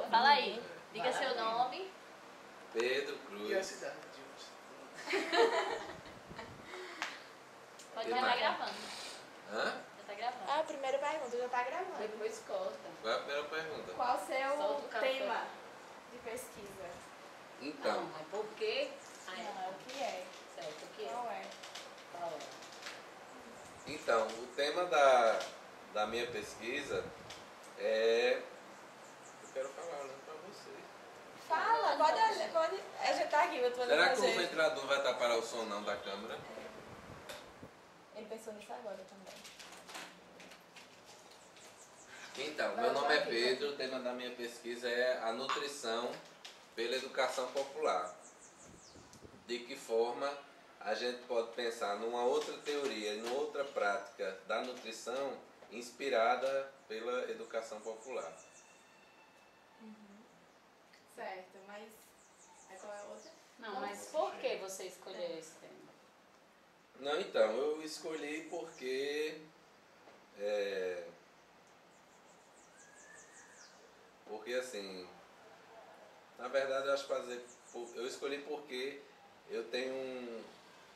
Fala aí. Diga seu nome. Pedro Cruz. E a cidade de hoje? Pode já tá gravando. Hã? Já tá gravando. A primeira pergunta já tá gravando. Depois corta. Qual é a primeira pergunta? Qual o seu Solta o café. tema de pesquisa? Então, Não, mas por quê? Não, é o que é. Certo, o que é? Qual é? Qual é? então, o tema da minha pesquisa é... Eu quero falar olhando para você. Fala, pode. A gente tá aqui, eu tô Será que o fazer. ventilador vai tapar o som não da câmera? Ele pensou nisso agora também. Então, meu nome é Pedro, o tema da minha pesquisa é a nutrição pela educação popular. De que forma a gente pode pensar numa outra teoria, numa outra prática da nutrição inspirada pela educação popular. Certo, mas. Qual é a outra? Não, mas por que você escolheu esse tema? Não, então, eu escolhi porque... Porque assim, na verdade eu escolhi porque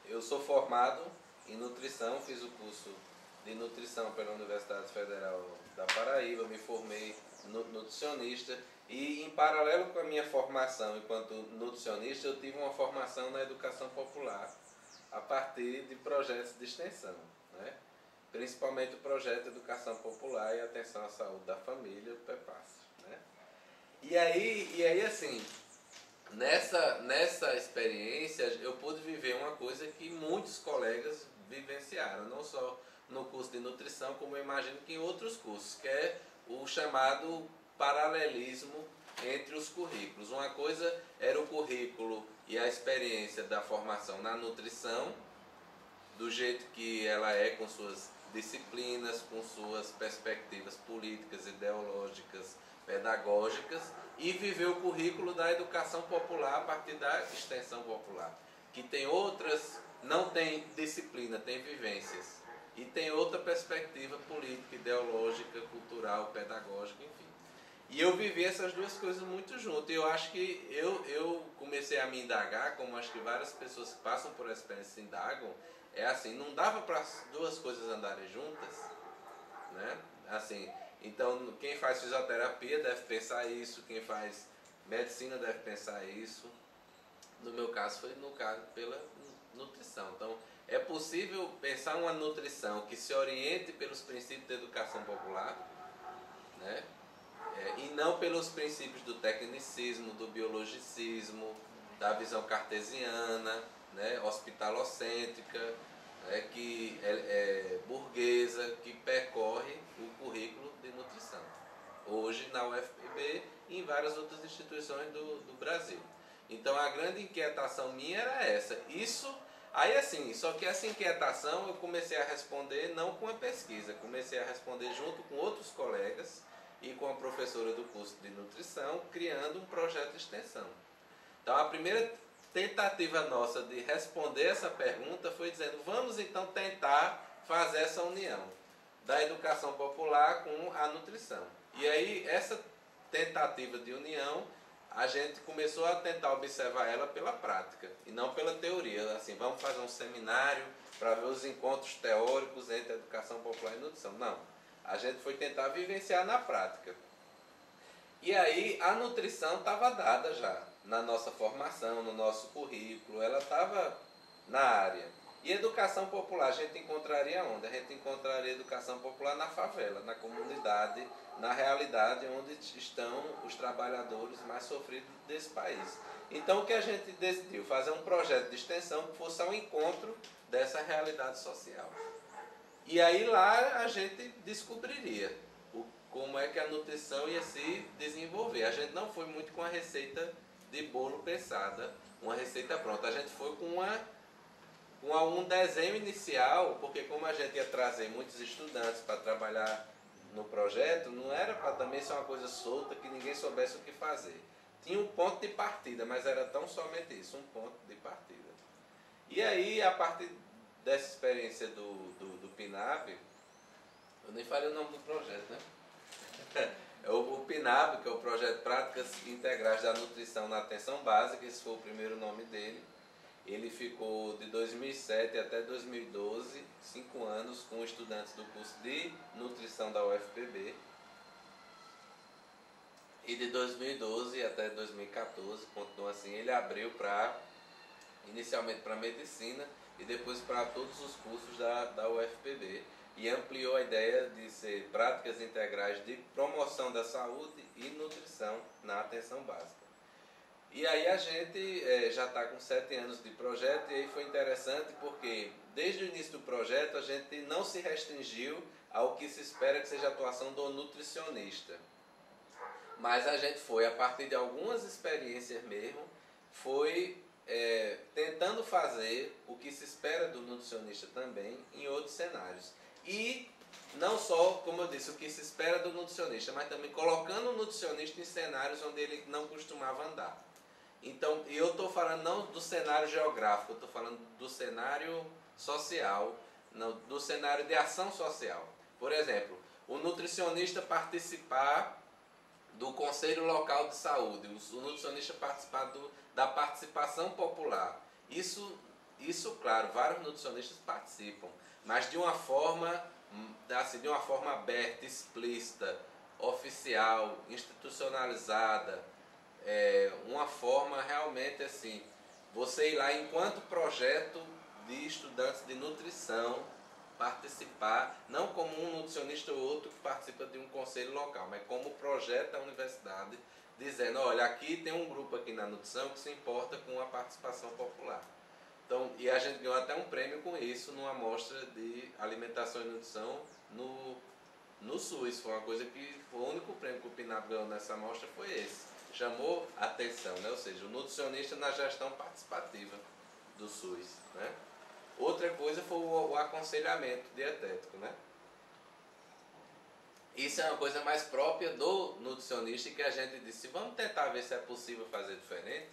eu sou formado em nutrição, fiz o curso de nutrição pela Universidade Federal da Paraíba, me formei nutricionista e em paralelo com a minha formação enquanto nutricionista eu tive uma formação na educação popular a partir de projetos de extensão, né? Principalmente o projeto Educação Popular e Atenção à Saúde da Família, o PEPAS. Né? E aí assim, nessa experiência eu pude viver uma coisa que muitos colegas vivenciaram, não só no curso de nutrição, como eu imagino que em outros cursos, que é o chamado paralelismo entre os currículos. Uma coisa era o currículo e a experiência da formação na nutrição, do jeito que ela é, com suas disciplinas, com suas perspectivas políticas, ideológicas, pedagógicas, e viver o currículo da educação popular a partir da extensão popular, que tem outras, não tem disciplina, tem vivências, e tem outra perspectiva política, ideológica, cultural, pedagógica, enfim. E eu vivi essas duas coisas muito junto. E eu acho que eu comecei a me indagar, como acho que várias pessoas que passam por essa experiência se indagam, é assim, não dava para as duas coisas andarem juntas, né? Assim, então quem faz fisioterapia deve pensar isso, quem faz medicina deve pensar isso. No meu caso foi pela nutrição. Então é possível pensar uma nutrição que se oriente pelos princípios da educação popular, né? E não pelos princípios do tecnicismo, do biologicismo, da visão cartesiana, né, hospitalocêntrica, que é burguesa, que percorre o currículo de nutrição. Hoje na UFPB e em várias outras instituições do Brasil. Então a grande inquietação minha era essa. Aí assim, só que essa inquietação eu comecei a responder não com a pesquisa, comecei a responder junto com outros colegas e com a professora do curso de nutrição, criando um projeto de extensão. Então a primeira tentativa nossa de responder essa pergunta foi dizendo, vamos então tentar fazer essa união da educação popular com a nutrição. E aí essa tentativa de união, a gente começou a tentar observar ela pela prática e não pela teoria. Assim, vamos fazer um seminário para ver os encontros teóricos entre a educação popular e a nutrição. Não, a gente foi tentar vivenciar na prática. E aí a nutrição estava dada já na nossa formação, no nosso currículo, ela estava na área. E educação popular a gente encontraria onde? A gente encontraria educação popular na favela, na comunidade, na realidade onde estão os trabalhadores mais sofridos desse país. Então o que a gente decidiu? Fazer um projeto de extensão que fosse ao encontro dessa realidade social. E aí lá a gente descobriria como é que a nutrição ia se desenvolver. A gente não foi muito com a receita de bolo pensada, uma receita pronta. A gente foi com um desenho inicial, porque como a gente ia trazer muitos estudantes para trabalhar no projeto, não era para também ser uma coisa solta que ninguém soubesse o que fazer. Tinha um ponto de partida, mas era tão somente isso, um ponto de partida. E aí, a partir dessa experiência do PNAP, eu nem falei o nome do projeto, né? O PNAP PNAB, que é o Projeto Práticas Integrais da Nutrição na Atenção Básica, esse foi o primeiro nome dele. Ele ficou de 2007 até 2012, 5 anos, com estudantes do curso de nutrição da UFPB. E de 2012 até 2014, continuou assim, ele abriu inicialmente para medicina e depois para todos os cursos da UFPB. E ampliou a ideia de ser práticas integrais de promoção da saúde e nutrição na atenção básica. E aí a gente já está com 7 anos de projeto, e aí foi interessante porque desde o início do projeto a gente não se restringiu ao que se espera que seja a atuação do nutricionista. Mas a gente foi, a partir de algumas experiências mesmo, foi tentando fazer o que se espera do nutricionista também em outros cenários. E não só, como eu disse, o que se espera do nutricionista, mas também colocando o nutricionista em cenários onde ele não costumava andar. Então, eu estou falando não do cenário geográfico, eu estou falando do cenário social, não, do cenário de ação social. Por exemplo, o nutricionista participar do Conselho Local de Saúde, o nutricionista participar da participação popular. Isso, claro, vários nutricionistas participam, mas de uma forma aberta, explícita, oficial, institucionalizada, uma forma realmente assim, você ir lá enquanto projeto de estudantes de nutrição, participar, não como um nutricionista ou outro que participa de um conselho local, mas como projeto da universidade, dizendo, olha, aqui tem um grupo aqui na nutrição que se importa com a participação popular. Então, e a gente ganhou até um prêmio com isso numa amostra de alimentação e nutrição no SUS. Foi uma coisa que o único prêmio que o PNAB ganhou nessa amostra foi esse. Chamou atenção, né? Ou seja, o nutricionista na gestão participativa do SUS, né? Outra coisa foi o aconselhamento dietético, né? Isso é uma coisa mais própria do nutricionista, que a gente disse, vamos tentar ver se é possível fazer diferente.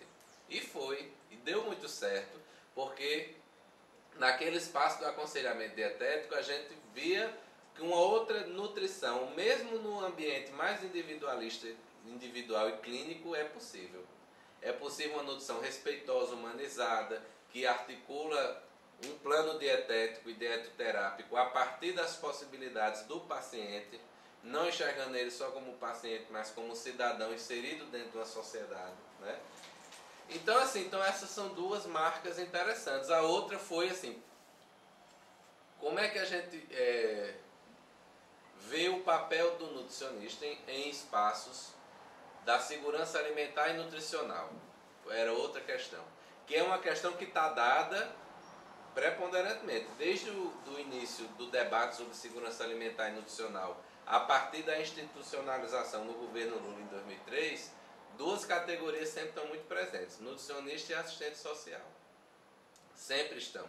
E foi, e deu muito certo, porque naquele espaço do aconselhamento dietético a gente via que uma outra nutrição, mesmo no ambiente mais individual e clínico, é possível. É possível uma nutrição respeitosa, humanizada, que articula um plano dietético e dietoterápico a partir das possibilidades do paciente, não enxergando ele só como paciente, mas como cidadão inserido dentro de uma sociedade, né? Então, assim, essas são duas marcas interessantes. A outra foi assim, como é que a gente vê o papel do nutricionista em espaços da segurança alimentar e nutricional. Era outra questão, que é uma questão que está dada preponderantemente, desde o início do debate sobre segurança alimentar e nutricional, a partir da institucionalização no governo Lula em 2003, duas categorias sempre estão muito presentes, nutricionista e assistente social. Sempre estão.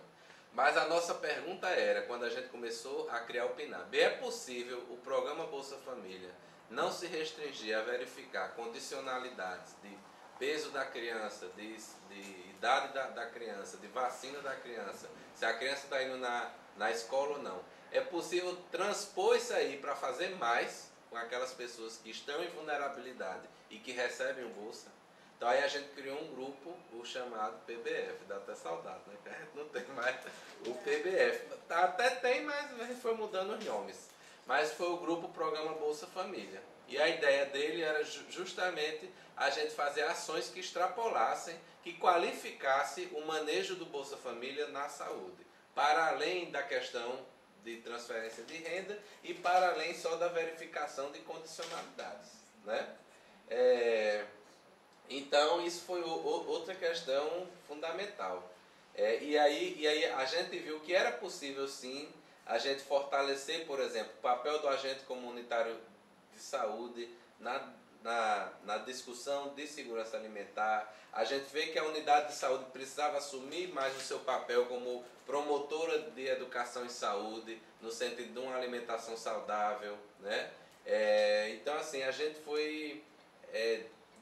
Mas a nossa pergunta era, quando a gente começou a criar o PNAB, é possível o programa Bolsa Família não se restringir a verificar condicionalidades de peso da criança, de idade da criança, de vacina da criança, se a criança está indo na escola ou não. É possível transpor isso aí para fazer mais com aquelas pessoas que estão em vulnerabilidade e que recebem o Bolsa. Então aí a gente criou um grupo, o chamado PBF, dá até saudade, né? Que a gente não tem mais o PBF. Até tem, mas a gente foi mudando os nomes. Mas foi o grupo Programa Bolsa Família. E a ideia dele era justamente a gente fazer ações que extrapolassem, que qualificasse o manejo do Bolsa Família na saúde, para além da questão de transferência de renda e para além só da verificação de condicionalidades, né? Então isso foi outra questão fundamental. E aí a gente viu que era possível sim a gente fortalecer, por exemplo, o papel do agente comunitário de saúde na discussão de segurança alimentar. A gente vê que a unidade de saúde precisava assumir mais o seu papel como promotora de educação em saúde, no sentido de uma alimentação saudável, né? Então assim, a gente foi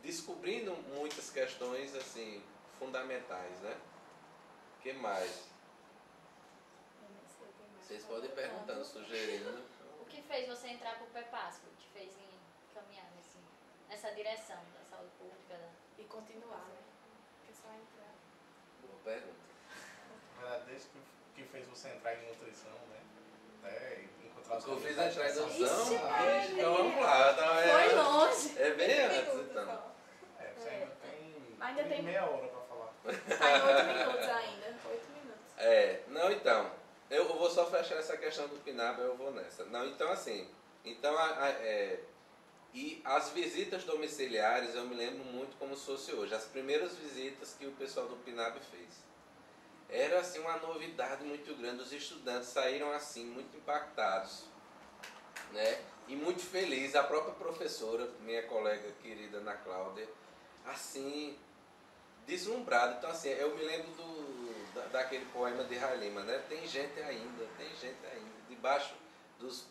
descobrindo muitas questões assim, fundamentais, né? O que mais? Vocês podem ir perguntando, sugerindo. O que fez você entrar pro PEPASCO? O que te fez caminhar nesse nessa direção da saúde pública? E continuar, né? Porque só entrar. Boa pergunta. Desde que fez você entrar em nutrição, né? Até encontrar O que eu fiz caminhos da entrar em nutrição. nutrição? Ixi, Então vamos lá. Então, Foi longe. É bem 20 antes, minutos então. só. Você ainda tem, Ainda tem- meia hora pra falar. Tá em 8 minutos ainda. 8 minutos. Não, então, eu vou só fechar essa questão do PNAB, eu vou nessa. Não, então assim, então e as visitas domiciliares eu me lembro muito como se fosse hoje. As primeiras visitas que o pessoal do PNAB fez. Era assim uma novidade muito grande, os estudantes saíram assim muito impactados, né? E muito felizes, a própria professora, minha colega querida Ana Cláudia, assim, deslumbrada. Então assim, eu me lembro daquele poema de Halima, né? Tem gente ainda, debaixo dos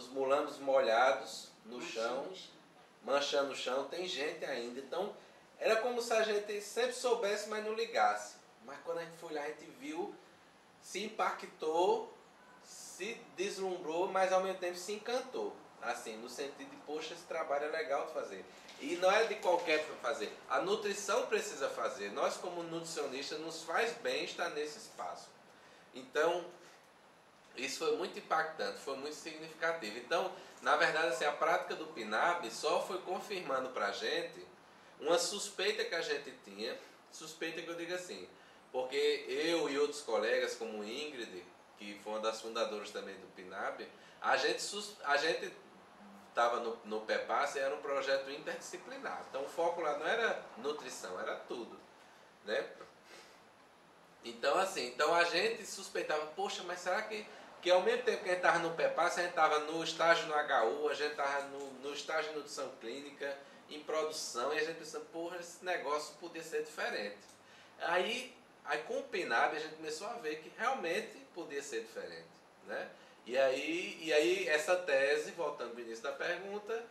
mulambos molhados no chão, manchando o chão, tem gente ainda. Então, era como se a gente sempre soubesse, mas não ligasse. Mas quando a gente foi lá, a gente viu, se impactou, se deslumbrou, mas ao mesmo tempo se encantou. Assim, no sentido de, poxa, esse trabalho é legal de fazer. E não é de qualquer para fazer. A nutrição precisa fazer. Nós, como nutricionistas, nos faz bem estar nesse espaço. Então, isso foi muito impactante, foi muito significativo. Então, na verdade, assim, a prática do PNAB só foi confirmando para a gente uma suspeita que a gente tinha, suspeita que eu digo assim, porque eu e outros colegas, como Ingrid, que foi uma das fundadoras também do PNAB, a gente estava no PEPAS e era um projeto interdisciplinar. Então o foco lá não era nutrição, era tudo, né? Então assim, a gente suspeitava, poxa, mas será que ao mesmo tempo que a gente estava no PEPAS, a gente estava no estágio no HU, a gente estava no estágio de nutrição clínica, em produção, e a gente pensando, porra, esse negócio podia ser diferente. Aí com o PNAB a gente começou a ver que realmente podia ser diferente, né? E aí essa tese, voltando ao início da pergunta,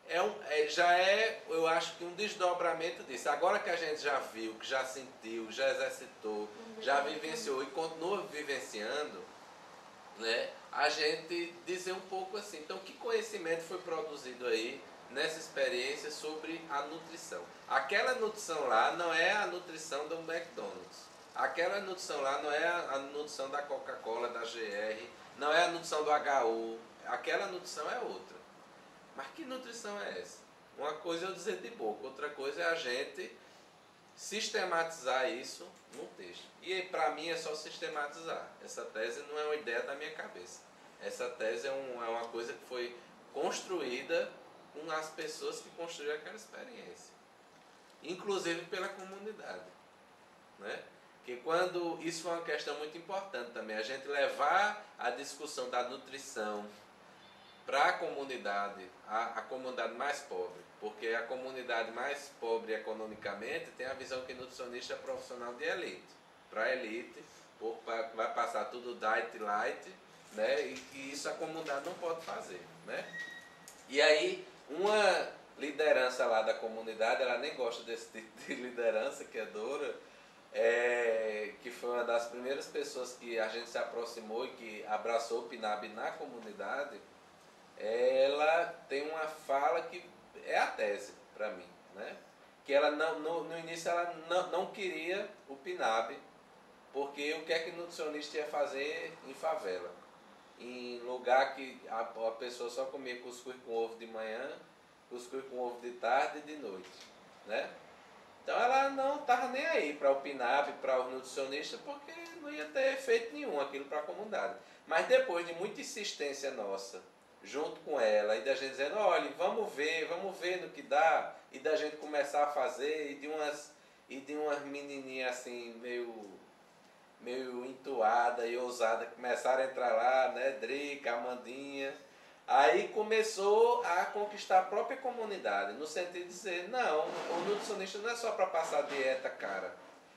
eu acho que um desdobramento disso. Agora que a gente já viu, que já sentiu, já exercitou, já vivenciou e continua vivenciando, né, a gente dizer um pouco assim, então que conhecimento foi produzido aí nessa experiência sobre a nutrição. Aquela nutrição lá não é a nutrição do McDonald's. Aquela nutrição lá não é a nutrição da Coca-Cola, da GR, não é a nutrição do HU, aquela nutrição é outra. Mas que nutrição é essa? Uma coisa é eu dizer de boca, outra coisa é a gente sistematizar isso num texto. E para mim é só sistematizar. Essa tese não é uma ideia da minha cabeça. Essa tese é uma coisa que foi construída com as pessoas que construíram aquela experiência. Inclusive pela comunidade, né? Que quando isso foi uma questão muito importante também, a gente levar a discussão da nutrição para a comunidade mais pobre, porque a comunidade mais pobre economicamente tem a visão que nutricionista é profissional de elite. Para a elite, vai passar tudo diet light, né? E que isso a comunidade não pode fazer, né? E aí, uma liderança lá da comunidade, ela nem gosta desse tipo de liderança, que é Dora, que foi uma das primeiras pessoas que a gente se aproximou e que abraçou o PNAB na comunidade. Ela tem uma fala que é a tese para mim, né? Que ela no início ela não queria o PNAB, porque o que é que o nutricionista ia fazer em favela? Em lugar que a pessoa só comia cuscuz com ovo de manhã, cuscuz com ovo de tarde e de noite, né? Então ela não estava nem aí para o PNAB, para o nutricionista, porque não ia ter efeito nenhum aquilo para a comunidade. Mas depois de muita insistência nossa, junto com ela, e da gente dizendo, olha, vamos ver no que dá, e da gente começar a fazer, e de umas menininhas assim, meio entoada e ousada, começaram a entrar lá, né, Drica, Amandinha, aí começou a conquistar a própria comunidade, no sentido de dizer, não, o nutricionista não é só para passar dieta, cara.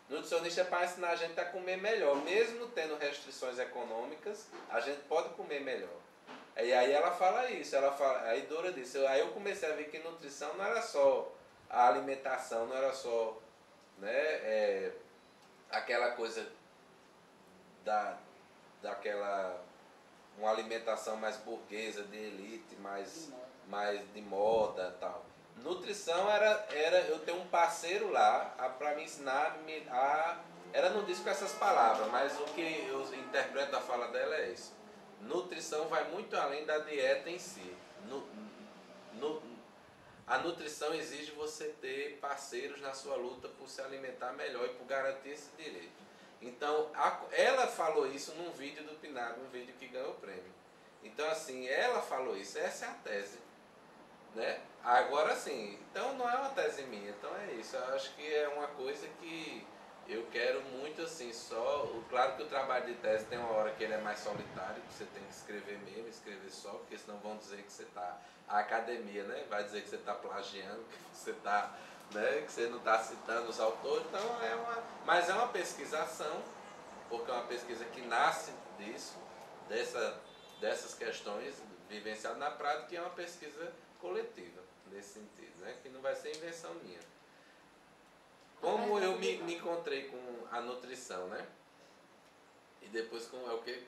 O nutricionista é para ensinar a gente a comer melhor, mesmo tendo restrições econômicas, a gente pode comer melhor. E aí ela fala isso, aí Dora disse, aí eu comecei a ver que nutrição não era só a alimentação, não era só, né, aquela coisa daquela uma alimentação mais burguesa, de elite, mais de moda e tal. nutrição era eu ter um parceiro lá para me ensinar ela não diz com essas palavras, mas o que eu interpreto da fala dela é isso. Nutrição vai muito além da dieta em si. A nutrição exige você ter parceiros na sua luta por se alimentar melhor e por garantir esse direito. Então, ela falou isso num vídeo do PNAB, um vídeo que ganhou o prêmio. Então, assim, ela falou isso, essa é a tese. Né? Agora sim, então não é uma tese minha, então é isso. Eu acho que é uma coisa que eu quero muito assim, claro que o trabalho de tese tem uma hora que ele é mais solitário, que você tem que escrever mesmo, escrever só, porque senão vão dizer que você está, a academia, né, vai dizer que você está plagiando, que você está, né, que você não está citando os autores, então mas é uma pesquisação, porque é uma pesquisa que nasce disso, dessas questões vivenciadas na prática, que é uma pesquisa coletiva, nesse sentido, né, que não vai ser invenção minha. Como eu me encontrei com a nutrição, né? E depois com o quê?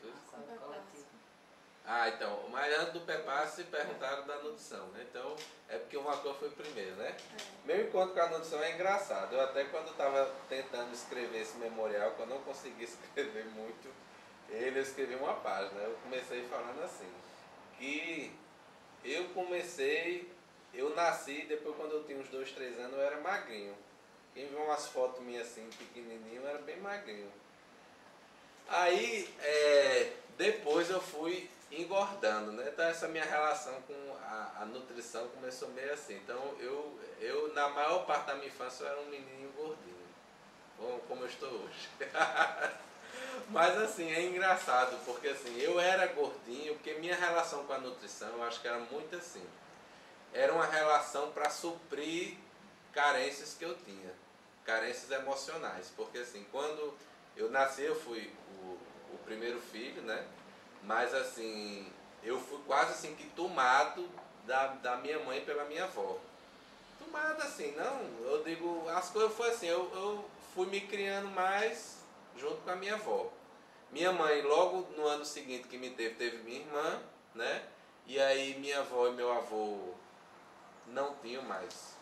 Ah, então, mas antes do PEPASSE perguntaram da nutrição, né? Então, é porque uma coisa foi primeiro, né? Meu encontro com a nutrição é engraçado. Eu até quando estava tentando escrever esse memorial, quando eu não consegui escrever muito, eu escrevi uma página. Eu comecei falando assim, que eu nasci, depois quando eu tinha uns 2, 3 anos, eu era magrinho. Quem viu umas fotos minhas assim, pequenininho, eu era bem magrinho. Aí, depois eu fui engordando, né? Então essa minha relação com a nutrição começou meio assim. Então eu, na maior parte da minha infância, eu era um menininho gordinho, como eu estou hoje. Mas assim, é engraçado, porque assim, eu era gordinho, porque minha relação com a nutrição, eu acho que era muito assim. Era uma relação para suprir carências que eu tinha, carências emocionais, porque assim, quando eu nasci, eu fui o primeiro filho, né? Mas assim, eu fui quase assim que tomado da minha mãe pela minha avó. Tomado assim, não, eu digo, as coisas foi assim, eu fui me criando mais junto com a minha avó. Minha mãe, logo no ano seguinte que me teve minha irmã, né? E aí minha avó e meu avô não tinham mais,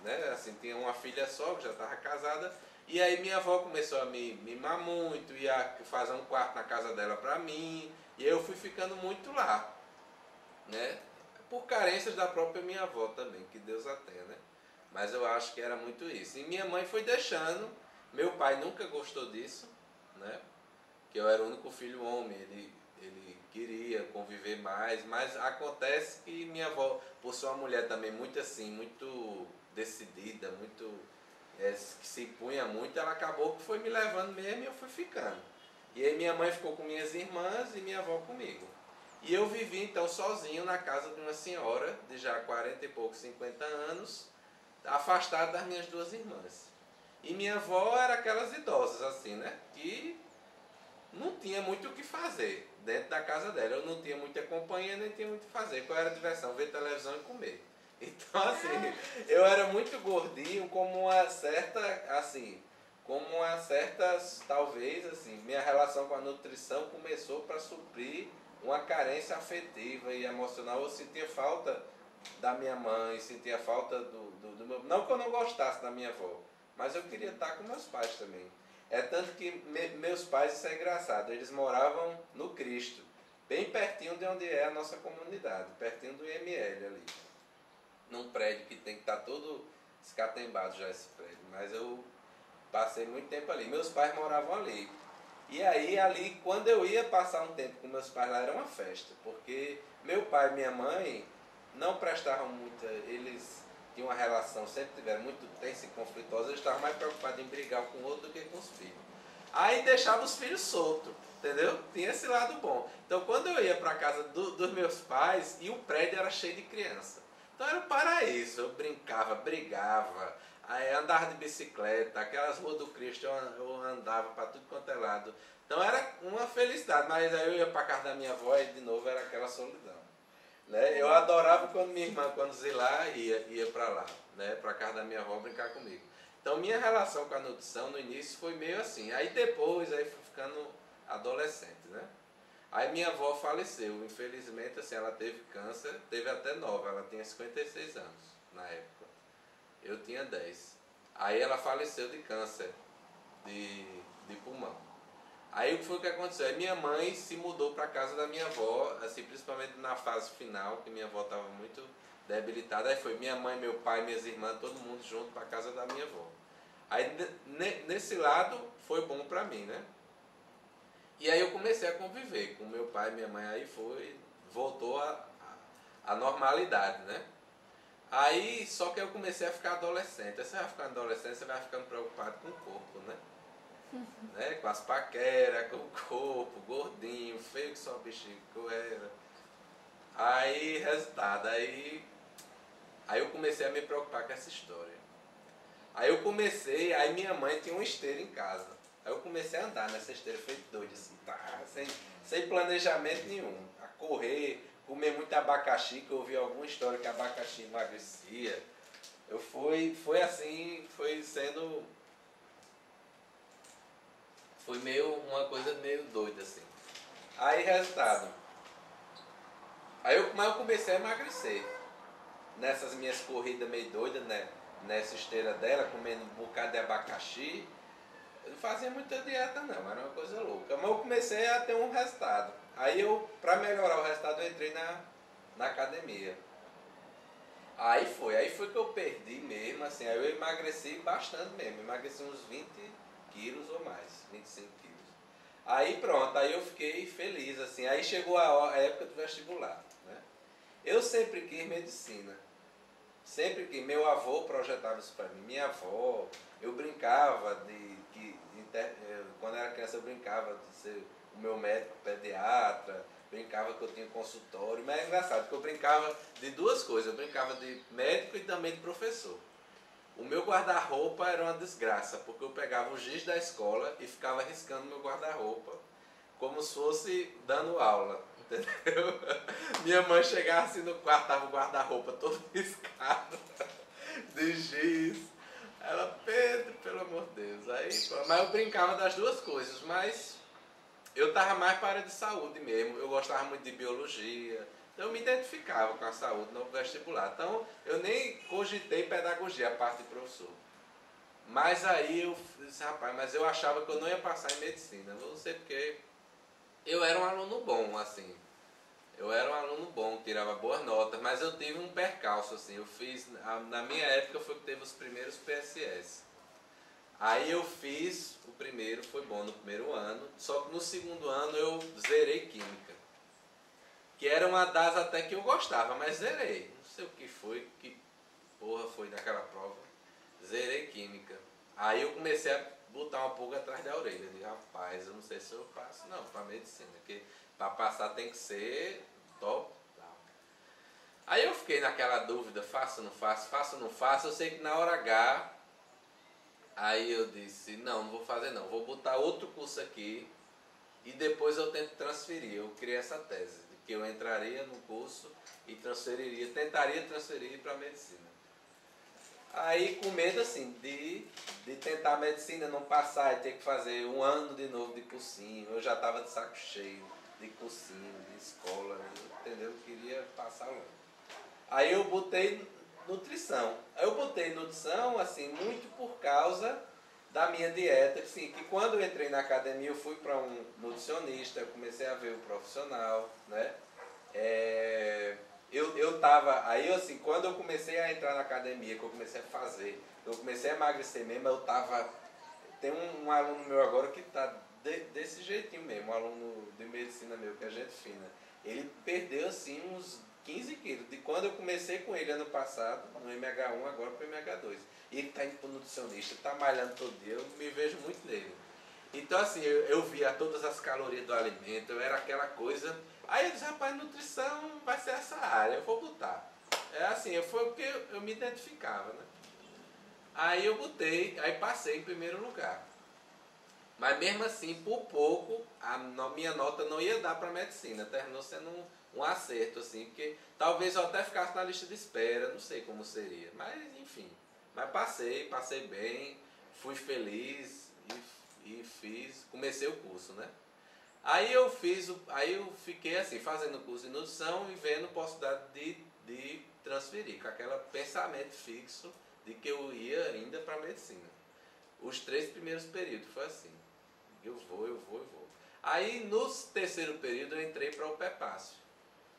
né? Assim, tinha uma filha só, que já estava casada, e aí minha avó começou a me mimar muito, ia fazer um quarto na casa dela para mim, e eu fui ficando muito lá, né? Por carências da própria minha avó também, que Deus a tenha, né? Mas eu acho que era muito isso. E minha mãe foi deixando, meu pai nunca gostou disso, né? Que eu era o único filho homem, ele queria conviver mais, mas acontece que minha avó, por ser uma mulher também muito assim, muito decidida, muito que se impunha muito, ela acabou que foi me levando mesmo e eu fui ficando. E aí minha mãe ficou com minhas irmãs e minha avó comigo. E eu vivi então sozinho na casa de uma senhora de já 40 e poucos, 50 anos, afastada das minhas 2 irmãs. E minha avó era aquelas idosas assim, né? Que não tinha muito o que fazer dentro da casa dela. Eu não tinha muita companhia, nem tinha muito o que fazer. Qual era a diversão? Ver televisão e comer. Então, assim, eu era muito gordinho, talvez, assim, minha relação com a nutrição começou para suprir uma carência afetiva e emocional. Eu sentia falta da minha mãe, sentia falta do meu... Não que eu não gostasse da minha avó, mas eu queria estar com meus pais também. É tanto que meus pais, isso é engraçado, eles moravam no Cristo, bem pertinho de onde é a nossa comunidade, pertinho do IML ali. Num prédio que tem que estar todo escatembado já esse prédio, mas eu passei muito tempo ali. Meus pais moravam ali. E aí ali, quando eu ia passar um tempo com meus pais lá, era uma festa, porque meu pai e minha mãe não prestavam muito, eles tinham uma relação, sempre tiveram muito tensa e conflituosa, eles estavam mais preocupados em brigar com o outro do que com os filhos. Aí deixava os filhos soltos, entendeu? Tinha esse lado bom. Então quando eu ia para a casa dos meus pais, e o prédio era cheio de criança. Então era um paraíso, eu brincava, brigava, aí andava de bicicleta, aquelas ruas do Cristo eu andava para tudo quanto é lado. Então era uma felicidade, mas aí eu ia para a casa da minha avó e de novo era aquela solidão. Né? Eu adorava quando minha irmã, quando Zilá, ia para lá, né? Para a casa da minha avó brincar comigo. Então minha relação com a nutrição no início foi meio assim, aí depois aí fui ficando adolescente, né? Aí minha avó faleceu, infelizmente assim, ela teve câncer, teve até nova, ela tinha 56 anos na época. eu tinha 10. Aí ela faleceu de câncer de pulmão. Aí o que foi que aconteceu? Aí minha mãe se mudou para casa da minha avó, assim, principalmente na fase final, que minha avó estava muito debilitada. Aí foi minha mãe, meu pai, minhas irmãs, todo mundo junto para casa da minha avó. Aí nesse lado foi bom para mim, né? E aí eu comecei a conviver com meu pai e minha mãe, aí voltou a normalidade, né? Aí, só que eu comecei a ficar adolescente. Aí você vai ficando adolescente, você vai ficando preocupado com o corpo, né? Né? Com as paqueras, com o corpo, gordinho, feio que só bexiga que eu era. Aí, resultado, aí eu comecei a me preocupar com essa história. Aí minha mãe tinha uma esteira em casa. Aí eu comecei a andar nessa esteira, feito doido, assim, sem planejamento nenhum. A correr, comer muito abacaxi, que eu ouvi alguma história que abacaxi emagrecia. Foi assim, foi uma coisa meio doida, assim. Aí, resultado. Mas eu comecei a emagrecer. Nessas minhas corridas meio doidas, né? Nessa esteira dela, comendo um bocado de abacaxi. Eu não fazia muita dieta não, era uma coisa louca. Mas eu comecei a ter um resultado. Aí pra melhorar o resultado, eu entrei na academia. Aí foi que eu perdi mesmo, assim, aí eu emagreci bastante mesmo, emagreci uns 20 quilos ou mais, 25 quilos. Aí pronto, aí eu fiquei feliz, assim, aí chegou a época do vestibular, né? Eu sempre quis medicina, sempre quis, meu avô projetava isso para mim, minha avó, eu brincava quando eu era criança eu brincava de ser o meu médico pediatra, brincava que eu tinha consultório, mas é engraçado, porque eu brincava de duas coisas, eu brincava de médico e também de professor. O meu guarda-roupa era uma desgraça, porque eu pegava o giz da escola e ficava riscando meu guarda-roupa, como se fosse dando aula, entendeu? Minha mãe chegava assim no quarto, tava o guarda-roupa todo riscado, de giz. Ela, Pedro, pelo amor de Deus. Mas eu brincava das duas coisas, mas eu estava mais para a área de saúde mesmo, eu gostava muito de biologia, então eu me identificava com a saúde no vestibular. Então eu nem cogitei pedagogia, a parte de professor. Mas aí eu disse, rapaz, mas eu achava que eu não ia passar em medicina, não sei porque eu era um aluno bom, assim. Eu era um aluno bom, tirava boas notas, mas eu tive um percalço, assim, na minha época foi que teve os primeiros PSS. Aí eu fiz o primeiro, foi bom no primeiro ano, só que no segundo ano eu zerei química. Que era uma das até que eu gostava, mas zerei. Não sei o que foi, que porra foi naquela prova. Zerei química. Aí eu comecei a botar uma pulga atrás da orelha. Eu disse, rapaz, eu não sei se eu passo não para medicina, porque para passar tem que ser top. Aí eu fiquei naquela dúvida, faço ou não faço, faço ou não faço. Eu sei que na hora H, aí eu disse, não vou fazer não, vou botar outro curso aqui e depois eu tento transferir. Eu criei essa tese, de que eu entraria no curso e tentaria transferir para medicina. Aí com medo assim, de tentar medicina, não passar e ter que fazer um ano de novo de cursinho. Eu já estava de saco cheio de cursinho, de escola, entendeu? Eu queria passar logo. Aí eu botei nutrição. Aí eu botei nutrição, assim, muito por causa da minha dieta, assim, que quando eu entrei na academia eu fui para um nutricionista, eu comecei a ver o profissional, né? Eu tava, aí assim, quando eu comecei a entrar na academia, que eu comecei a fazer, eu comecei a emagrecer mesmo, eu tava, tem um aluno meu agora que tá desse jeitinho mesmo, um aluno de medicina meu, que é gente fina, ele perdeu assim uns 15 quilos, de quando eu comecei com ele ano passado, no MH1, agora pro MH2. E ele tá indo pro nutricionista, tá malhando todo dia, eu me vejo muito nele. Então assim, eu via todas as calorias do alimento, eu era aquela coisa. Aí eu disse, rapaz, nutrição vai ser essa área, eu vou botar. É assim, foi o que eu me identificava, né? Aí eu botei, aí passei em primeiro lugar. Mas mesmo assim, por pouco, minha nota não ia dar para medicina, terminou sendo um acerto, assim, porque talvez eu até ficasse na lista de espera, não sei como seria, mas enfim. Mas passei bem, fui feliz e comecei o curso, né? Aí eu fiquei assim, fazendo o curso de nutrição e vendo possibilidade de transferir, com aquele pensamento fixo de que eu ia ainda para medicina. Os 3 primeiros períodos foi assim. Eu vou. Aí no terceiro período eu entrei para o PEPASF,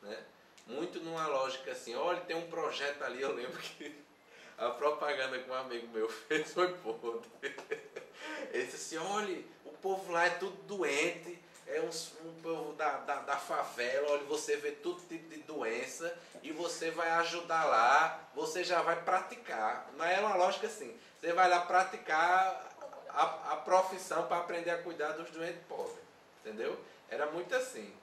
né? Muito numa lógica assim, olha, tem um projeto ali, eu lembro que a propaganda que um amigo meu fez foi podre. Ele disse assim, olha, o povo lá é tudo doente, é um povo da favela, olha, você vê todo tipo de doença e você vai ajudar lá, você já vai praticar. Mas é uma lógica assim, você vai lá praticar a profissão para aprender a cuidar dos doentes pobres, entendeu? Era muito assim.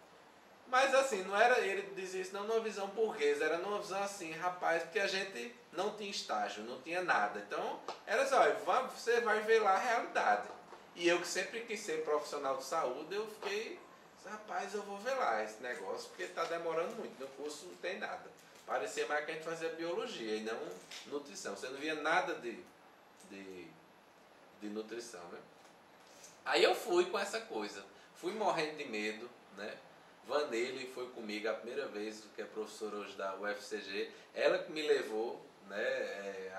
Mas assim, não era, ele dizia isso não numa visão burguesa, era numa visão assim, rapaz, porque a gente não tinha estágio, não tinha nada. Então, era assim, olha, você vai ver lá a realidade. E eu que sempre quis ser profissional de saúde, eu fiquei, rapaz, eu vou ver lá esse negócio, porque está demorando muito, no curso não tem nada. Parecia mais que a gente fazia biologia e não nutrição. Você não via nada de nutrição, né? Aí eu fui com essa coisa, fui morrendo de medo, né? Vanille foi comigo a primeira vez, que é professora hoje da UFCG, ela que me levou, né?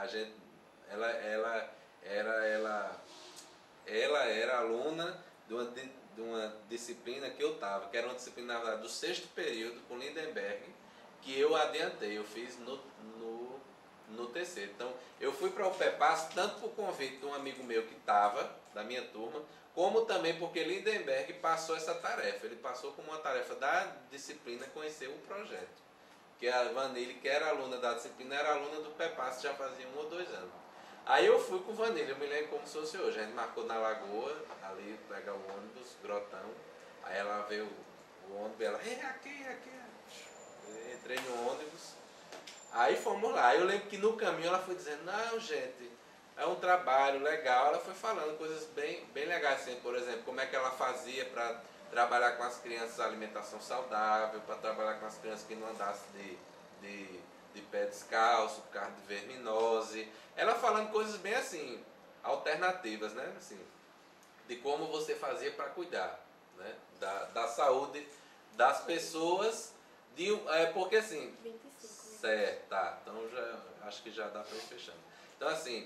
Ela era aluna de uma disciplina que eu estava, que era uma disciplina, na verdade, do 6º período com Lindenberg, que eu adiantei, eu fiz no terceiro. Então, eu fui para o PEPASF tanto por convite de um amigo meu que estava, da minha turma, como também porque Lindenberg passou essa tarefa. Ele passou como uma tarefa da disciplina conhecer o projeto. Que a Vanille, que era aluna da disciplina, era aluna do PEPASF já fazia 1 ou 2 anos. Aí eu fui com Vanille, eu me lembro como se fosse hoje. A gente marcou na Lagoa, ali, pegar o ônibus, Grotão. Aí ela veio o ônibus e ela, aqui. Eu entrei no ônibus. Aí fomos lá. Eu lembro que no caminho ela foi dizendo, não, gente, é um trabalho legal. Ela foi falando coisas bem legais, assim, por exemplo, como é que ela fazia para trabalhar com as crianças a alimentação saudável, para trabalhar com as crianças que não andassem de pé descalço, por causa de verminose. Ela falando coisas bem assim, alternativas, né? Assim, de como você fazia para cuidar, né? Da saúde das pessoas. Porque assim, 25. certo, tá, então já, acho que já dá para ir fechando. Então assim,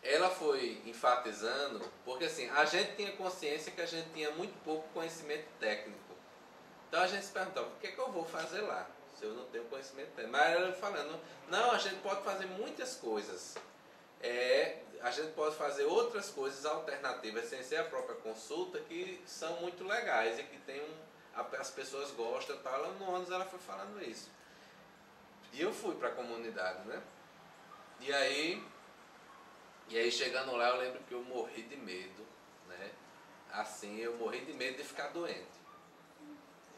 ela foi enfatizando, porque assim, a gente tinha consciência que a gente tinha muito pouco conhecimento técnico. Então a gente se perguntava, o que é que eu vou fazer lá, se eu não tenho conhecimento técnico? Mas ela falando, não, a gente pode fazer muitas coisas. A gente pode fazer outras coisas alternativas, sem ser a própria consulta, que são muito legais e que tem as pessoas gostam e tal. No ônibus ela foi falando isso. E eu fui para a comunidade, né? E aí chegando lá eu lembro que eu morri de medo, né? Assim, eu morri de medo de ficar doente.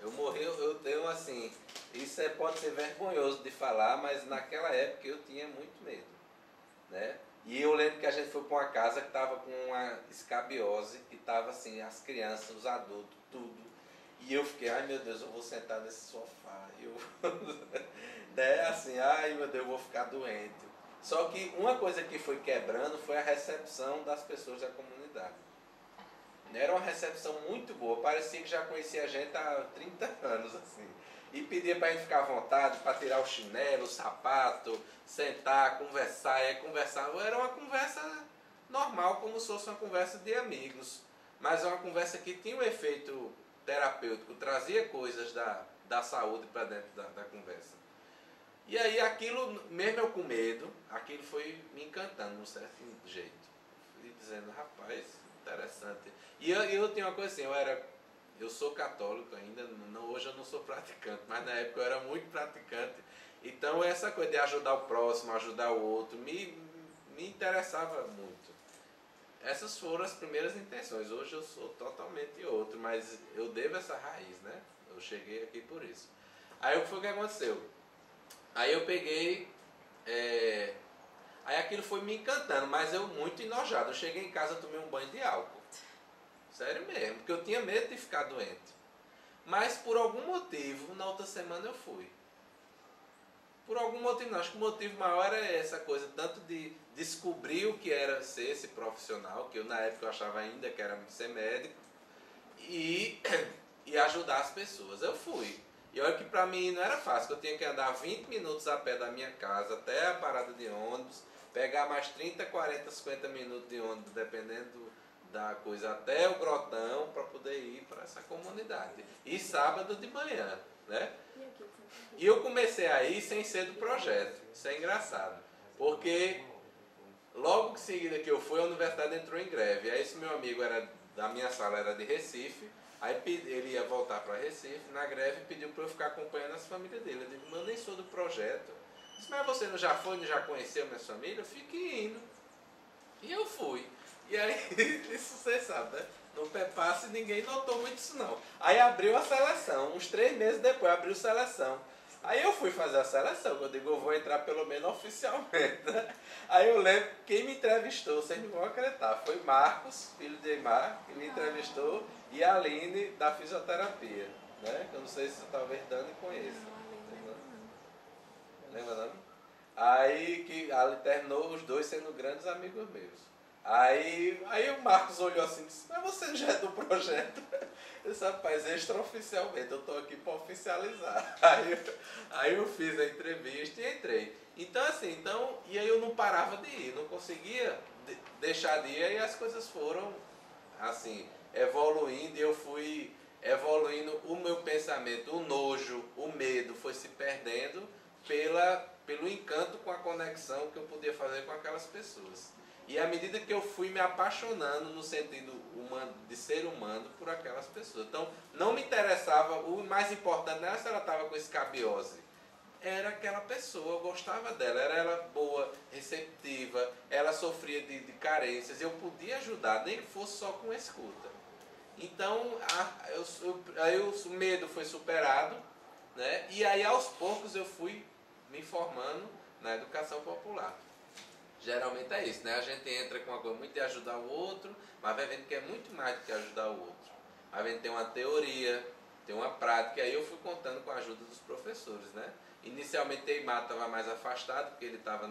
Eu tenho assim, isso pode ser vergonhoso de falar, mas naquela época eu tinha muito medo, né? E eu lembro que a gente foi para uma casa que estava com uma escabiose, que estava assim, as crianças, os adultos, tudo. E eu fiquei, ai meu Deus, eu vou sentar nesse sofá. Né? Assim, ai meu Deus, eu vou ficar doente. Só que uma coisa que foi quebrando foi a recepção das pessoas da comunidade. Era uma recepção muito boa, parecia que já conhecia a gente há 30 anos, assim. E pedia para a gente ficar à vontade, para tirar o chinelo, o sapato, sentar, conversar. E aí conversava, era uma conversa normal, como se fosse uma conversa de amigos. Mas é uma conversa que tinha um efeito terapêutico, trazia coisas da saúde para dentro da conversa. E aí aquilo, mesmo eu com medo, aquilo foi me encantando de um certo jeito. Fui dizendo, rapaz, interessante. E eu tinha uma coisa assim, eu sou católico ainda, hoje eu não sou praticante, mas na época eu era muito praticante. Então essa coisa de ajudar o próximo, ajudar o outro, me interessava muito. Essas foram as primeiras intenções. Hoje eu sou totalmente outro, mas eu devo essa raiz, né? Eu cheguei aqui por isso. Aí o que foi que aconteceu? Aí eu peguei, aí aquilo foi me encantando, mas eu muito enojado. Eu cheguei em casa e tomei um banho de álcool. Sério mesmo, porque eu tinha medo de ficar doente. Mas por algum motivo, na outra semana eu fui. Por algum motivo não, acho que o motivo maior é essa coisa, tanto de descobrir o que era ser esse profissional, que eu na época eu achava ainda que era ser médico, e ajudar as pessoas. Eu fui. E olha que pra mim não era fácil, eu tinha que andar 20 minutos a pé da minha casa até a parada de ônibus, pegar mais 30, 40, 50 minutos de ônibus, dependendo da coisa, até o Grotão, para poder ir para essa comunidade. E sábado de manhã, né? E eu comecei a ir sem ser do projeto. Isso é engraçado. Porque logo em seguida que eu fui, a universidade entrou em greve. Aí esse meu amigo era da minha sala, era de Recife. Aí ele ia voltar para Recife, na greve, pediu para eu ficar acompanhando as famílias dele. Eu digo, mas eu nem sou do projeto. Eu disse, mas você não já foi, não já conheceu minha família? Eu fiquei indo. E eu fui. E aí, isso você sabe, né? No PEPASSE ninguém notou muito isso não. Aí abriu a seleção, uns 3 meses depois abriu a seleção. Aí eu fui fazer a seleção, eu digo, eu vou entrar pelo menos oficialmente, né? Aí eu lembro, quem me entrevistou, vocês não vão acreditar, foi Marcos, filho de Eimar, que me entrevistou, e a Aline, da fisioterapia, né? Eu não sei se talvez Dani conheça. Lembra não? Aí que alternou os dois sendo grandes amigos meus. Aí o Marcos olhou assim e disse, mas você já é do projeto? Eu disse, rapaz, extraoficialmente, eu estou aqui para oficializar. Aí eu fiz a entrevista e entrei. Então assim, e aí eu não parava de ir, não conseguia deixar de ir, e as coisas foram assim, evoluindo, e eu fui evoluindo o meu pensamento, o nojo, o medo foi se perdendo pelo encanto com a conexão que eu podia fazer com aquelas pessoas. E à medida que eu fui me apaixonando no sentido humano, de ser humano por aquelas pessoas. Então, não me interessava, o mais importante não era se ela estava com escabiose. Era aquela pessoa, eu gostava dela, era ela boa, receptiva, ela sofria de carências, eu podia ajudar, nem que fosse só com escuta. Então, aí o medo foi superado, né? E aí aos poucos eu fui me formando na educação popular. Geralmente é isso, né? A gente entra com uma coisa muito de ajudar o outro, mas vai vendo que é muito mais do que ajudar o outro. Vai vendo que tem uma teoria, tem uma prática, e aí eu fui contando com a ajuda dos professores, né? Inicialmente Eimar estava mais afastado, porque ele estava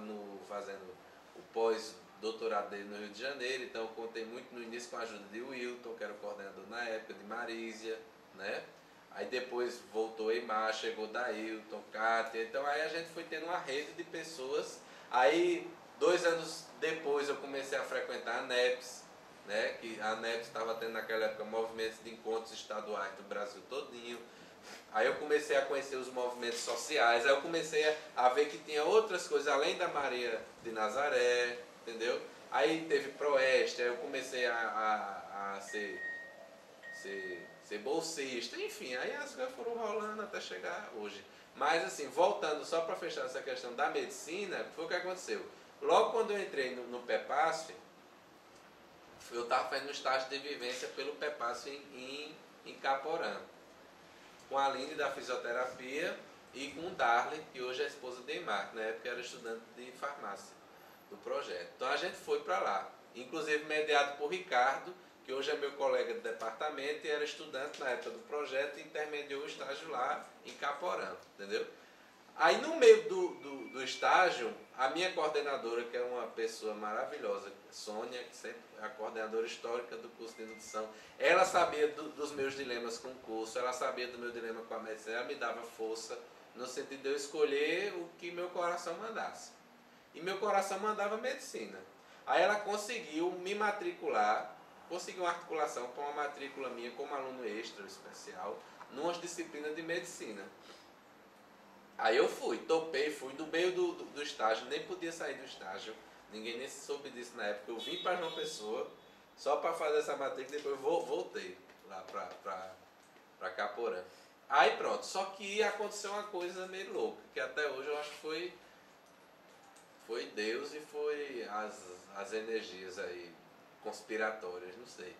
fazendo o pós-doutorado dele no Rio de Janeiro, então eu contei muito no início com a ajuda de Wilton, que era o coordenador na época, de Marísia, né? Aí depois voltou Eimar, chegou Dailton, Kátia, então aí a gente foi tendo uma rede de pessoas. Aí 2 anos depois eu comecei a frequentar a NEPS, né? Que a NEPS estava tendo naquela época movimentos de encontros estaduais do Brasil todinho. Aí eu comecei a conhecer os movimentos sociais, aí eu comecei a ver que tinha outras coisas além da Maria de Nazaré, entendeu? Aí teve Proeste, aí eu comecei a ser bolsista, enfim, aí as coisas foram rolando até chegar hoje. Mas assim, voltando só para fechar essa questão da medicina, foi o que aconteceu. Logo quando eu entrei no PEPASF, eu estava fazendo um estágio de vivência pelo PEPASF em Caporã, com a Aline da fisioterapia e com o Darley, que hoje é a esposa de Eimar, que na época era estudante de farmácia do projeto. Então a gente foi para lá, inclusive mediado por Ricardo, que hoje é meu colega de departamento e era estudante na época do projeto e intermediou o estágio lá em Caporã, entendeu? Aí no meio do estágio, a minha coordenadora, que é uma pessoa maravilhosa, Sônia, que sempre é a coordenadora histórica do curso de nutrição, ela sabia dos meus dilemas com o curso, ela sabia do meu dilema com a medicina, ela me dava força no sentido de eu escolher o que meu coração mandasse. E meu coração mandava medicina. Aí ela conseguiu me matricular, conseguiu uma articulação para uma matrícula minha como aluno extra especial, numa disciplina de medicina. Aí eu topei, fui do meio do estágio, nem podia sair do estágio, ninguém nem soube disso na época. Eu vim para João Pessoa só para fazer essa matrícula e depois voltei lá para Caporã. Aí pronto, só que aconteceu uma coisa meio louca, que até hoje eu acho que foi Deus e foi as energias aí conspiratórias, não sei.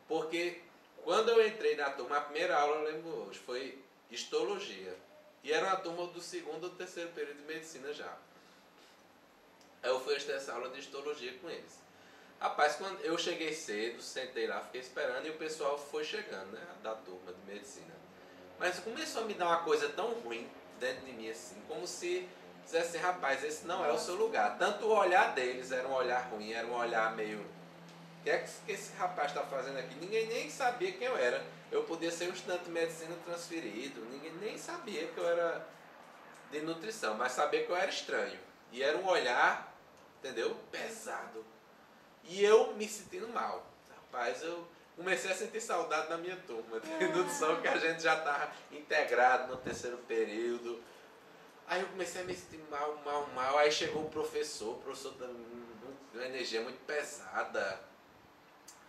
Porque quando eu entrei na turma, a primeira aula, eu lembro hoje, foi histologia. E era uma turma do 2º ou 3º período de medicina já. Aí eu fui assistir essa aula de histologia com eles. Rapaz, quando eu cheguei cedo, sentei lá, fiquei esperando e o pessoal foi chegando, né, da turma de medicina. Mas começou a me dar uma coisa tão ruim dentro de mim, assim, como se dissesse assim, rapaz, esse não é o seu lugar. Tanto o olhar deles era um olhar ruim, era um olhar meio O que é que esse rapaz está fazendo aqui? Ninguém nem sabia quem eu era. Eu podia ser um estudante de medicina transferido, ninguém nem sabia que eu era de nutrição, mas sabia que eu era estranho. E era um olhar, entendeu? Pesado. E eu me sentindo mal. Rapaz, eu comecei a sentir saudade da minha turma de nutrição, que a gente já estava integrado no terceiro período. Aí eu comecei a me sentir mal. Aí chegou o professor uma energia muito pesada.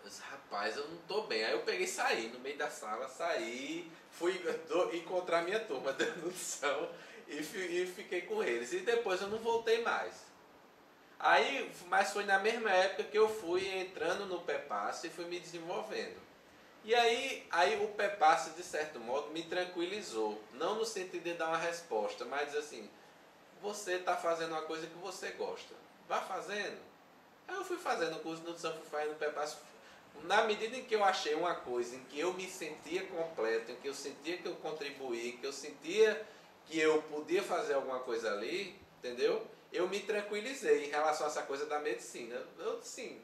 Eu disse, rapaz, eu não estou bem. Aí eu peguei e saí no meio da sala, fui encontrar minha turma de nutrição e fiquei com eles. E depois eu não voltei mais. Mas foi na mesma época que eu fui entrando no PEPAS e fui me desenvolvendo. E aí o PEPAS, de certo modo, me tranquilizou. Não no sentido de dar uma resposta, mas dizer assim, você está fazendo uma coisa que você gosta. Vá fazendo. Aí eu fui fazendo o curso de nutrição, fui fazendo o PEPAS. Na medida em que eu achei uma coisa em que eu me sentia completo, em que eu sentia que eu contribuía, em que eu sentia que eu podia fazer alguma coisa ali, entendeu? Eu me tranquilizei em relação a essa coisa da medicina. Eu, sim,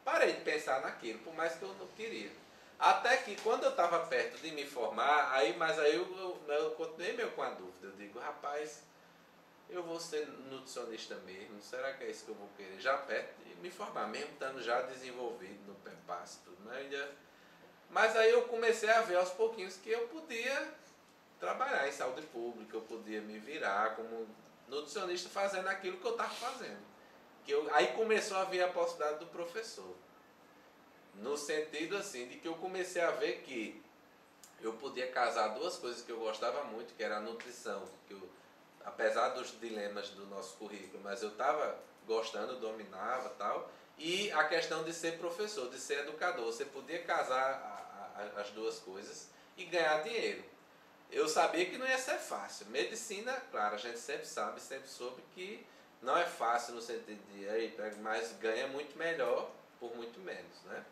parei de pensar naquilo, por mais que eu não queria. Até que quando eu estava perto de me formar, mas aí eu continuei meio com a dúvida. Eu digo, rapaz, eu vou ser nutricionista mesmo, será que é isso que eu vou querer? Já perto de me formar, mesmo estando já desenvolvido no PEPAS e tudo, né? Mas aí eu comecei a ver aos pouquinhos que eu podia trabalhar em saúde pública, eu podia me virar como nutricionista fazendo aquilo que eu estava fazendo. Aí começou a vir a possibilidade do professor. No sentido assim, de que eu comecei a ver que eu podia casar duas coisas que eu gostava muito, que era a nutrição, apesar dos dilemas do nosso currículo, mas eu estava gostando, dominava e tal, e a questão de ser professor, de ser educador. Você podia casar as duas coisas e ganhar dinheiro. Eu sabia que não ia ser fácil. Medicina, claro, a gente sempre sabe, sempre soube que não é fácil no sentido de, mas ganha muito melhor por muito menos, né?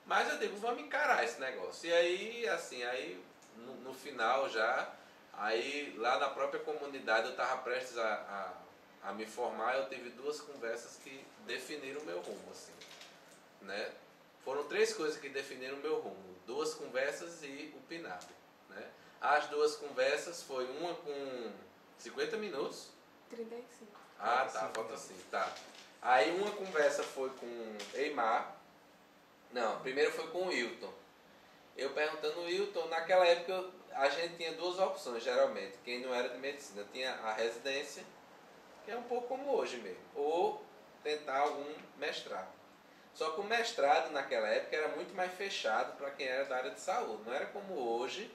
Mas eu digo, vamos encarar esse negócio. E aí, assim, no final já, aí lá na própria comunidade eu estava prestes a me formar, eu tive duas conversas que definiram o meu rumo, assim, né? Foram três coisas que definiram o meu rumo. Duas conversas e o PNAB, né? As duas conversas foi uma com 50 minutos. 35. Ah, tá, falta assim, tá. Aí uma conversa foi com Eimar. Não, primeiro foi com o Wilton. Eu perguntando o Wilton, naquela época a gente tinha duas opções, geralmente. Quem não era de medicina tinha a residência, que é um pouco como hoje mesmo, ou tentar algum mestrado. Só que o mestrado naquela época era muito mais fechado para quem era da área de saúde. Não era como hoje,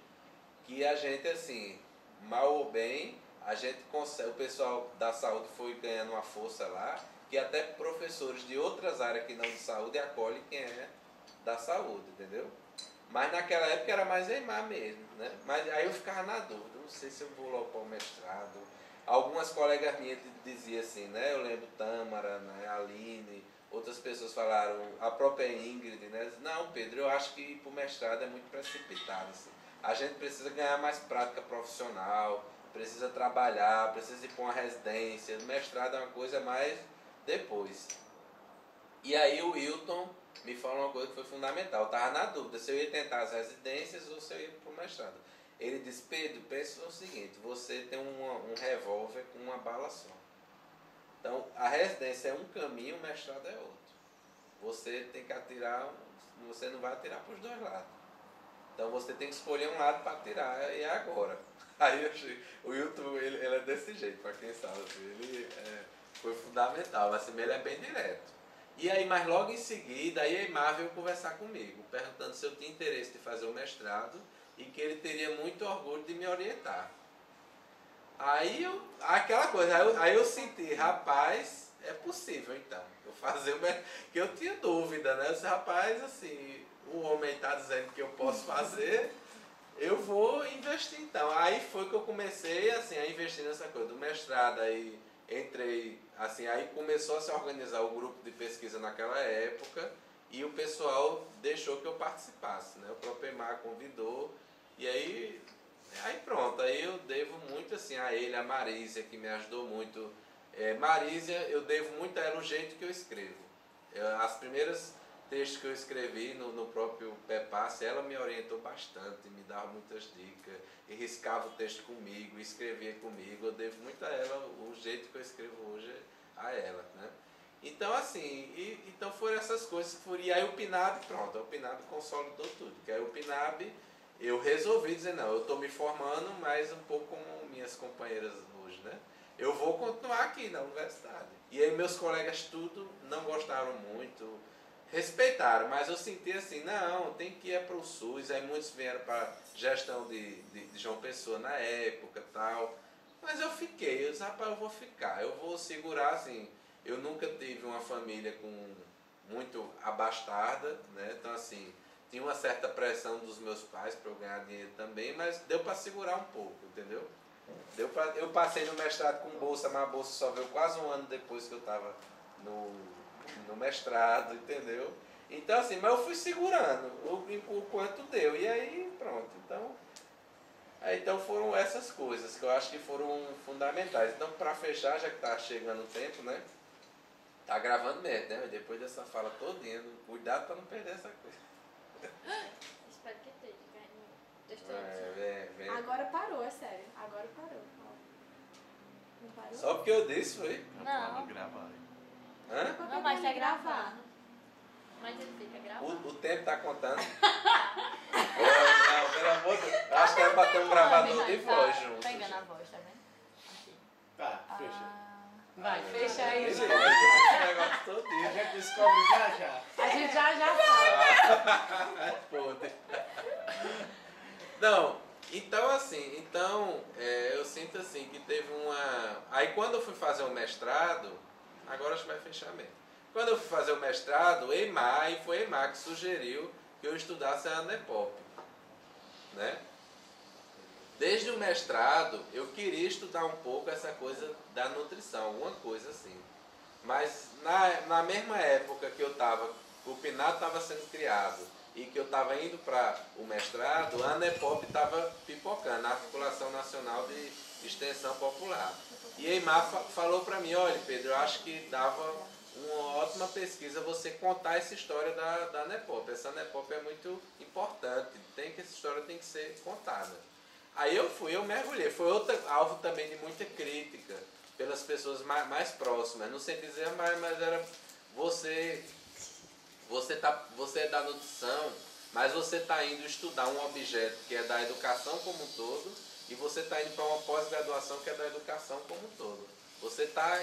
que a gente, assim, mal ou bem, a gente consegue, o pessoal da saúde foi ganhando uma força lá, que até professores de outras áreas que não de saúde acolhem quem é da saúde, entendeu? Mas naquela época era mais Eimar mesmo, né? Mas aí eu ficava na dúvida, não sei se eu vou logo para o mestrado. Algumas colegas minhas diziam assim, né? Eu lembro Tâmara, né? Aline, outras pessoas falaram, a própria Ingrid, né? Não, Pedro, eu acho que ir para o mestrado é muito precipitado, assim. A gente precisa ganhar mais prática profissional, precisa trabalhar, precisa ir para uma residência. O mestrado é uma coisa mais depois. E aí o Wilton me falou uma coisa que foi fundamental. Eu estava na dúvida se eu ia tentar as residências ou se eu ia para o mestrado. Ele disse, Pedro, pensa no seguinte, você tem um revólver com uma bala só. Então, a residência é um caminho, o mestrado é outro. Você tem que atirar, você não vai atirar para os dois lados. Então, você tem que escolher um lado para atirar, e é agora. Aí eu achei, o Wilton, ele é desse jeito, para quem sabe, assim, ele foi fundamental, assim, ele é bem direto. E aí, mas logo em seguida, aí a Eimar veio conversar comigo, perguntando se eu tinha interesse de fazer o mestrado e que ele teria muito orgulho de me orientar. Aí aquela coisa, aí eu senti, rapaz, é possível então, eu fazer o mestrado, que eu tinha dúvida, né? Eu disse, rapaz, assim, o homem está dizendo que eu posso fazer, eu vou investir então. Aí foi que eu comecei, assim, a investir nessa coisa do mestrado, aí entrei, assim, aí começou a se organizar o grupo de pesquisa naquela época e o pessoal deixou que eu participasse, né? O próprio Eimar convidou e aí pronto, aí eu devo muito assim a ele, a Marísia, que me ajudou muito. Marísia, eu devo muito a ela o jeito que eu escrevo. As primeiras texto que eu escrevi no próprio Pepasse, ela me orientou bastante, me dava muitas dicas, e riscava o texto comigo, escrevia comigo. Eu devo muito a ela, o jeito que eu escrevo hoje a ela, né? Então, assim, então foram essas coisas que foram. E aí o PNAB, pronto, o PNAB consolidou tudo. Que aí o PNAB, eu resolvi dizer, não, eu estou me formando, mas um pouco como minhas companheiras hoje, né? Eu vou continuar aqui na universidade. E aí meus colegas tudo não gostaram muito, respeitaram, mas eu senti assim, não, tem que ir para o SUS. Aí muitos vieram para gestão de João Pessoa na época e tal. Mas eu fiquei, eu disse, rapaz, eu vou ficar, eu vou segurar assim. Eu nunca tive uma família muito abastada, né? Então assim, tinha uma certa pressão dos meus pais para eu ganhar dinheiro também, mas deu para segurar um pouco, entendeu? Eu passei no mestrado com bolsa, mas a bolsa só veio quase um ano depois que eu estava no mestrado, entendeu? Então assim, mas eu fui segurando o quanto deu, e aí pronto. Então foram essas coisas que eu acho que foram fundamentais. Então, para fechar, já que está chegando o tempo, né? Tá gravando mesmo, né? Depois dessa fala todinha, cuidado para não perder essa coisa. Espero que esteja. Vem. Agora parou, é sério. Agora parou. Não parou? Só porque eu disse, foi? Não. Gravar. Hã? Não, mas tá gravando. Mas ele fica gravando. O tempo tá contando. Não, pelo amor de Deus. Acho que era para ter um gravador de voz junto. Pegando a voz, tá vendo? Aqui. Tá, fecha. Vai, fecha aí. Esse Ju. negócio todinho. A gente descobre já. A gente já fala. Podre. Não, então assim, eu sinto assim que teve uma. Aí quando eu fui fazer o mestrado, agora acho que vai fechar mesmo. Quando eu fui fazer o mestrado, foi Eimar que sugeriu que eu estudasse a ANEPOP, né? Desde o mestrado, eu queria estudar um pouco essa coisa da nutrição, alguma coisa assim. Mas na mesma época que o PNAD estava sendo criado e que eu estava indo para o mestrado, a ANEPOP estava pipocando, a Articulação Nacional de Extensão Popular. E Eimar falou para mim, olha Pedro, eu acho que dava uma ótima pesquisa você contar essa história da ANEPOP. Essa ANEPOP é muito importante, essa história tem que ser contada. Aí eu mergulhei. Foi outro alvo também de muita crítica pelas pessoas mais próximas. Não sei dizer, mas era você é da nutrição, mas você está indo estudar um objeto que é da educação como um todo, e você está indo para uma pós-graduação que é da educação como um todo. Você tá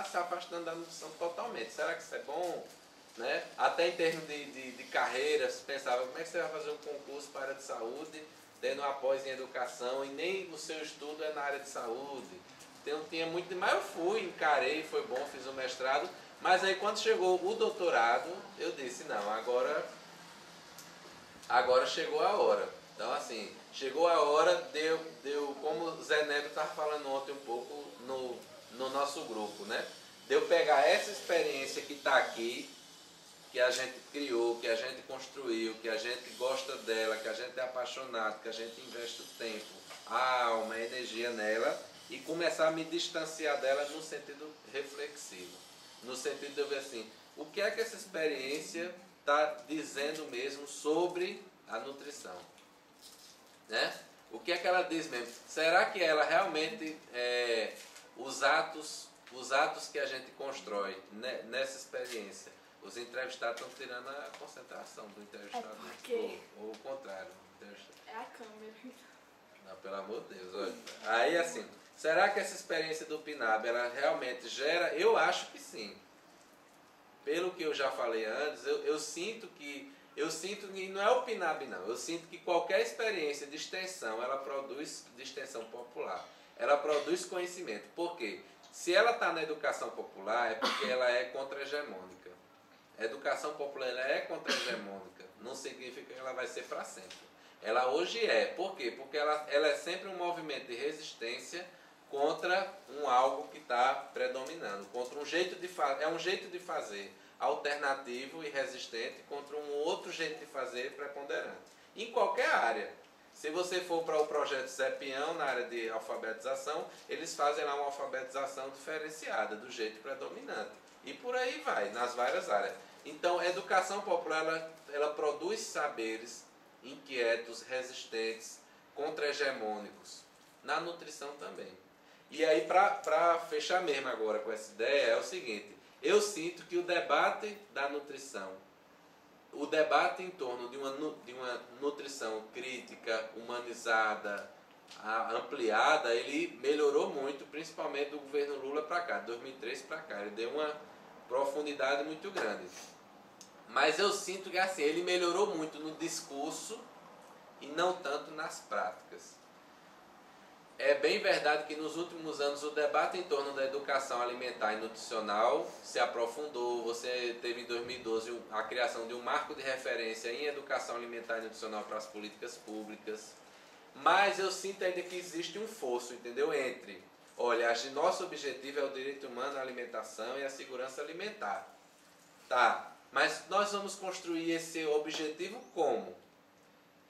se afastando da nutrição totalmente. Será que isso é bom? Né? Até em termos de carreira, você pensava, como é que você vai fazer um concurso para a área de saúde, tendo uma pós em educação, e nem o seu estudo é na área de saúde? Então tinha muito, mas eu fui, encarei, foi bom, fiz o mestrado, mas aí quando chegou o doutorado, eu disse, não, agora chegou a hora. Então assim, chegou a hora, deu como o Zé Neto estava falando ontem um pouco no nosso grupo, né? De eu pegar essa experiência que está aqui, que a gente criou, que a gente construiu, que a gente gosta dela, que a gente é apaixonado, que a gente investe o tempo, a alma, a energia nela, e começar a me distanciar dela no sentido reflexivo. No sentido de eu ver assim, o que é que essa experiência está dizendo mesmo sobre a nutrição? Né? O que é que ela diz mesmo? Será que ela realmente, os atos que a gente constrói nessa experiência, os entrevistados estão tirando a concentração do entrevistador. Ou o contrário. É a câmera. Não, pelo amor de Deus. Olha. Aí assim, será que essa experiência do PNAB, ela realmente gera? Eu acho que sim. Pelo que eu já falei antes, eu sinto que não é o PNAB não, eu sinto que qualquer experiência de extensão, ela produz, de extensão popular, ela produz conhecimento. Por quê? Se ela está na educação popular, é porque ela é contra-hegemônica. A educação popular ela é contra-hegemônica, não significa que ela vai ser para sempre. Ela hoje é. Por quê? Porque ela é sempre um movimento de resistência contra algo que está predominando, contra um jeito de fazer, é um jeito de fazer alternativo e resistente contra um outro jeito de fazer preponderante. Em qualquer área. Se você for para o projeto Zé Peão, na área de alfabetização, eles fazem lá uma alfabetização diferenciada, do jeito predominante. E por aí vai, nas várias áreas. Então, a educação popular, ela produz saberes inquietos, resistentes, contra-hegemônicos. Na nutrição também. E aí, para fechar mesmo agora com essa ideia, é o seguinte. Eu sinto que o debate da nutrição, o debate em torno de uma nutrição crítica, humanizada, ampliada, ele melhorou muito, principalmente do governo Lula para cá, de 2003 para cá. Ele deu uma profundidade muito grande. Mas eu sinto que assim, ele melhorou muito no discurso e não tanto nas práticas. É bem verdade que nos últimos anos o debate em torno da educação alimentar e nutricional se aprofundou. Você teve em 2012 a criação de um marco de referência em educação alimentar e nutricional para as políticas públicas. Mas eu sinto ainda que existe um fosso, entendeu? Entre, olha, nosso objetivo é o direito humano à alimentação e à segurança alimentar. Tá, mas nós vamos construir esse objetivo como?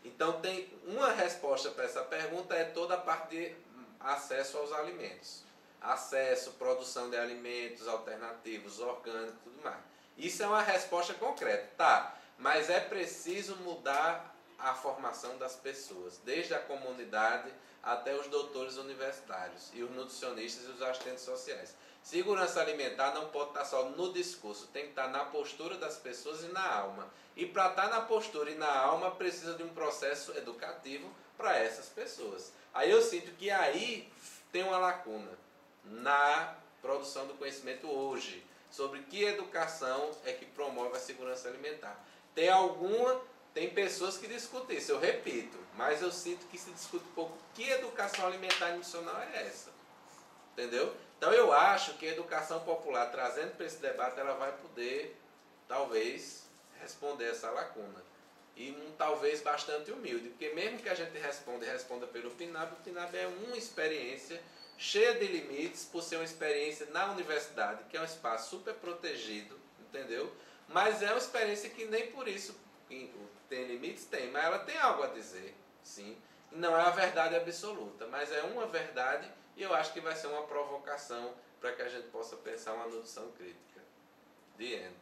Então, tem uma resposta para essa pergunta, é toda a parte de acesso aos alimentos. Acesso, produção de alimentos alternativos, orgânicos, tudo mais. Isso é uma resposta concreta, tá? Mas é preciso mudar a formação das pessoas, desde a comunidade até os doutores universitários, e os nutricionistas e os assistentes sociais. Segurança alimentar não pode estar só no discurso, tem que estar na postura das pessoas e na alma. E para estar na postura e na alma, precisa de um processo educativo para essas pessoas. Aí eu sinto que aí tem uma lacuna na produção do conhecimento hoje, sobre que educação é que promove a segurança alimentar. Tem pessoas que discutem isso, eu repito, mas eu sinto que se discute pouco que educação alimentar e nutricional é essa. Entendeu? Então eu acho que a educação popular, trazendo para esse debate, ela vai poder, talvez, responder essa lacuna. E talvez bastante humilde, porque mesmo que a gente responda pelo PNAB, o PNAB é uma experiência cheia de limites, por ser uma experiência na universidade, que é um espaço super protegido, entendeu? Mas é uma experiência que nem por isso tem limites, tem, mas ela tem algo a dizer, sim. Não é a verdade absoluta, mas é uma verdade. E eu acho que vai ser uma provocação para que a gente possa pensar uma nutrição crítica. The end.